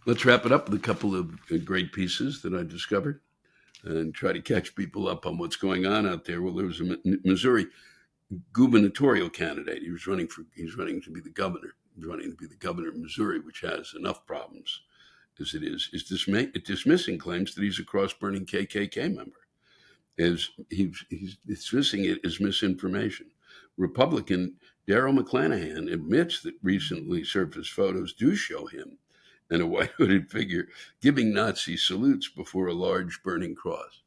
Let's wrap it up with a couple of great pieces that I discovered and try to catch people up on what's going on out there. Well, there was a Missouri gubernatorial candidate. He's running to be the governor. He's running to be the governor of Missouri, which has enough problems as it is dismissing claims that he's a cross-burning KKK member. He's dismissing it as misinformation. Republican Darrell McClanahan admits that recently surfaced photos do show him and a white hooded figure giving Nazi salutes before a large burning cross.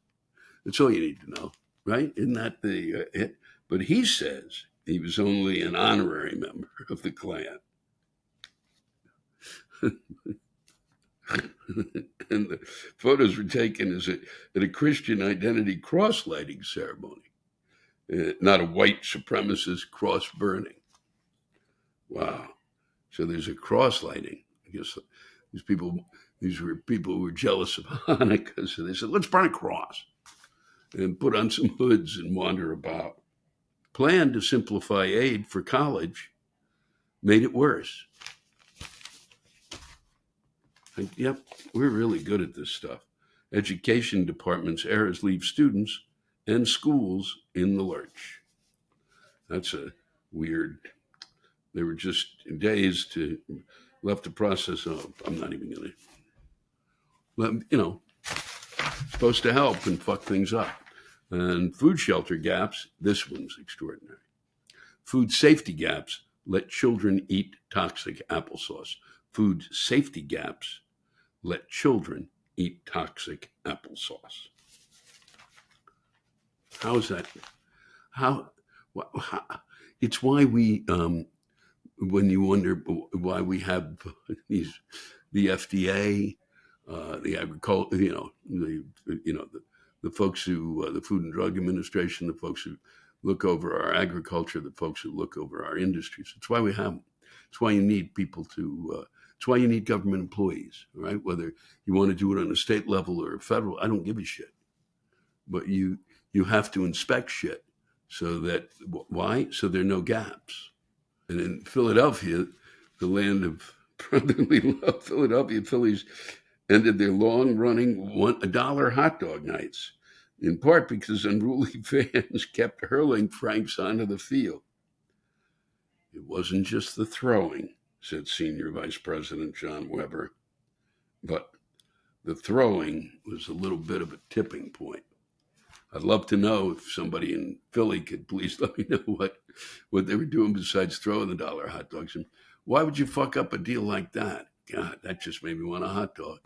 That's all you need to know, right? Isn't that the it? But he says he was only an honorary member of the Klan. And the photos were taken at a Christian identity cross-lighting ceremony, not a white supremacist cross burning. Wow. So there's a cross-lighting. I guess these were people who were jealous of Hanukkah, so they said, let's burn a cross and put on some hoods and wander about. Plan to simplify aid for college made it worse. Yep, we're really good at this stuff. Education department's errors leave students and schools in the lurch. That's a weird. They were just days left to process. Oh, I'm not even going to. Supposed to help and fuck things up. And food shelter gaps. This one's extraordinary. Food safety gaps. Let children eat toxic applesauce. Food safety gaps. Let children eat toxic applesauce. How is that? How it's why we, when you wonder why we have the FDA, the agriculture, the folks who, the Food and Drug Administration, the folks who look over our agriculture, the folks who look over our industries. It's why we have them. It's why you need people to. It's why you need government employees, right? Whether you want to do it on a state level or a federal, I don't give a shit. But you have to inspect shit so that, why? So there are no gaps. And in Philadelphia, the land of brotherly love, Phillies ended their long-running $1 hot dog nights, in part because unruly fans kept hurling Franks onto the field. It wasn't just the throwing, said Senior Vice President John Weber, but the throwing was a little bit of a tipping point. I'd love to know if somebody in Philly could please let me know what they were doing besides throwing the dollar hot dogs. And why would you fuck up a deal like that? God, that just made me want a hot dog.